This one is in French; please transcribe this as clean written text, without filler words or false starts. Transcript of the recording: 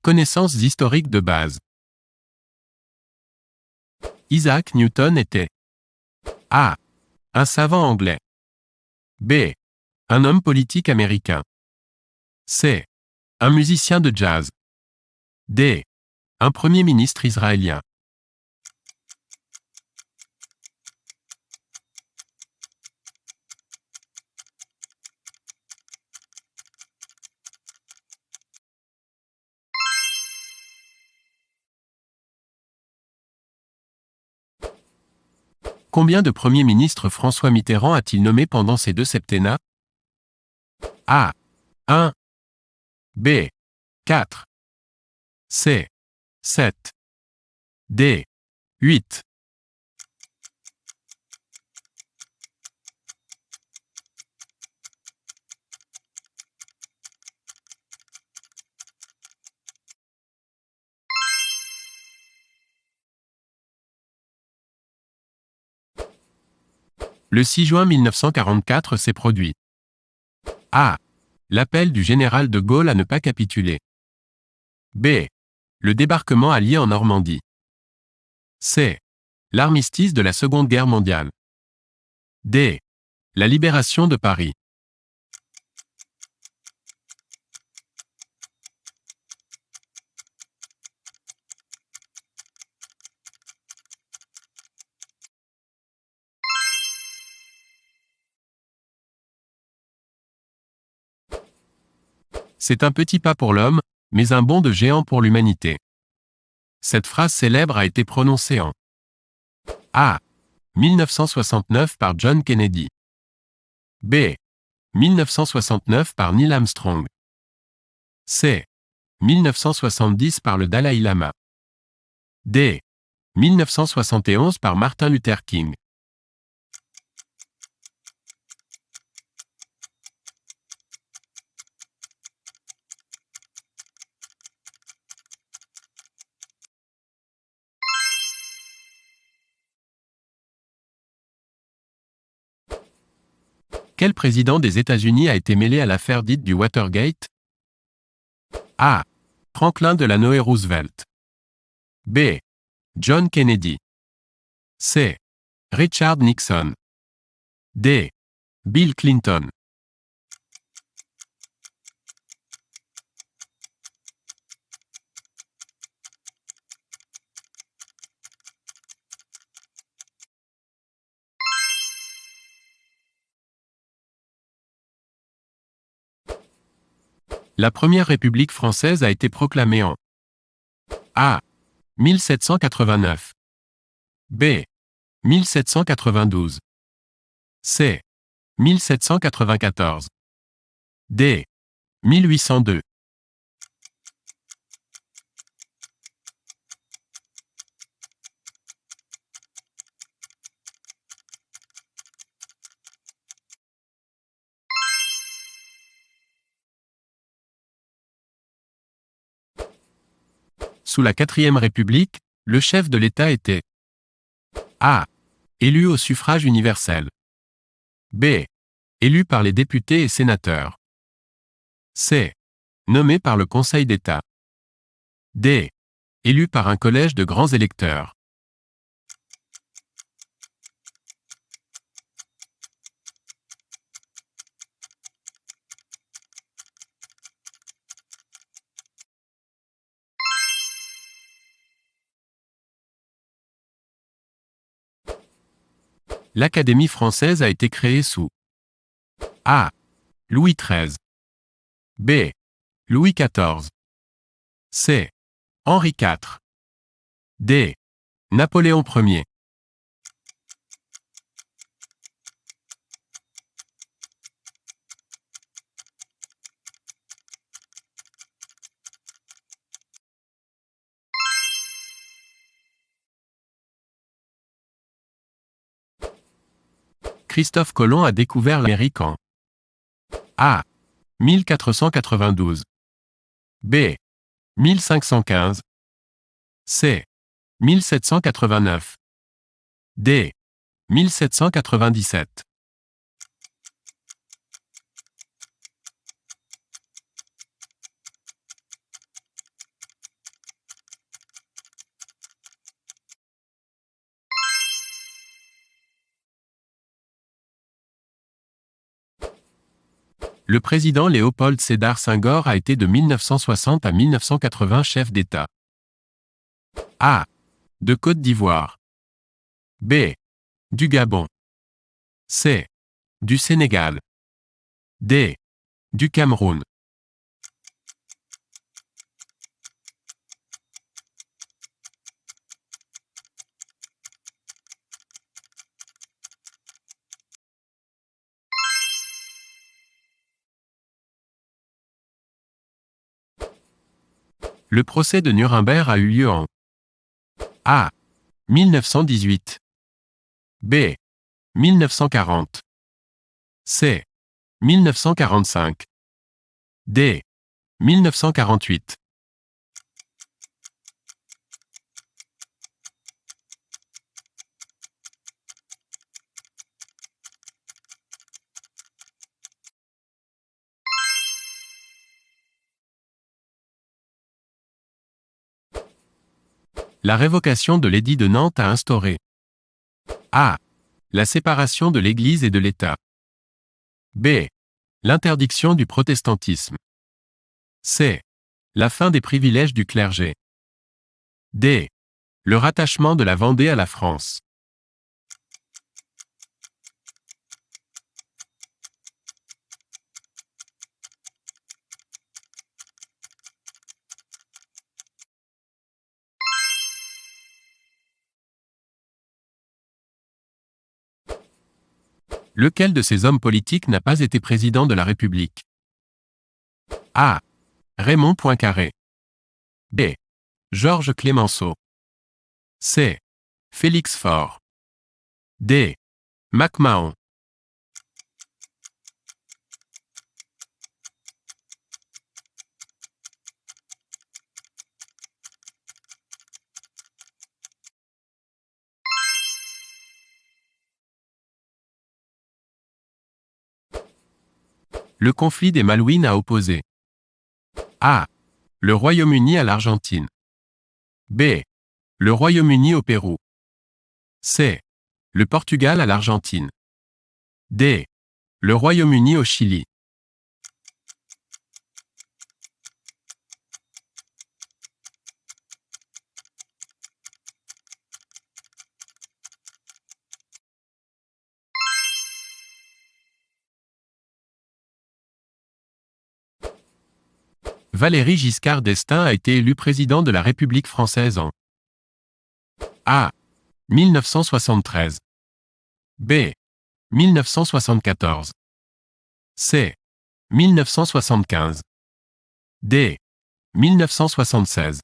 Connaissances historiques de base. Isaac Newton était A. Un savant anglais. B. Un homme politique américain. C. Un musicien de jazz. D. Un premier ministre israélien. Combien de premiers ministres François Mitterrand a-t-il nommé pendant ces 2 septennats? A. 1. B. 4. C. 7. D. 8. Le 6 juin 1944 s'est produit. A. L'appel du général de Gaulle à ne pas capituler. B. Le débarquement allié en Normandie. C. L'armistice de la Seconde Guerre mondiale. D. La libération de Paris. C'est un petit pas pour l'homme, mais un bond de géant pour l'humanité. Cette phrase célèbre a été prononcée en A. 1969 par John Kennedy. B. 1969 par Neil Armstrong. C. 1970 par le Dalai Lama. D. 1971 par Martin Luther King. Quel président des États-Unis a été mêlé à l'affaire dite du Watergate? A. Franklin Delano Roosevelt. B. John Kennedy. C. Richard Nixon. D. Bill Clinton. La première République française a été proclamée en A. 1789. B. 1792. C. 1794. D. 1802. Sous la 4e République, le chef de l'État était A. Élu au suffrage universel. B. Élu par les députés et sénateurs. C. Nommé par le Conseil d'État. D. Élu par un collège de grands électeurs. L'Académie française a été créée sous A. Louis XIII. B. Louis XIV. C. Henri IV. D. Napoléon Ier. Christophe Colomb a découvert l'Amérique en A. 1492. B. 1515. C. 1789. D. 1797. Le président Léopold Sédar Senghor a été de 1960 à 1980 chef d'État. A. De Côte d'Ivoire. B. Du Gabon. C. Du Sénégal. D. Du Cameroun. Le procès de Nuremberg a eu lieu en A. 1918. B. 1940. C. 1945. D. 1948. La révocation de l'édit de Nantes a instauré A. La séparation de l'Église et de l'État. B. L'interdiction du protestantisme. C. La fin des privilèges du clergé. D. Le rattachement de la Vendée à la France. Lequel de ces hommes politiques n'a pas été président de la République? A. Raymond Poincaré. B. Georges Clémenceau. C. Félix Faure. D. MacMahon. Le conflit des Malouines a opposé A. Le Royaume-Uni à l'Argentine. B. Le Royaume-Uni au Pérou. C. Le Portugal à l'Argentine. D. Le Royaume-Uni au Chili. Valéry Giscard d'Estaing a été élu président de la République française en A. 1973. B. 1974. C. 1975. D. 1976.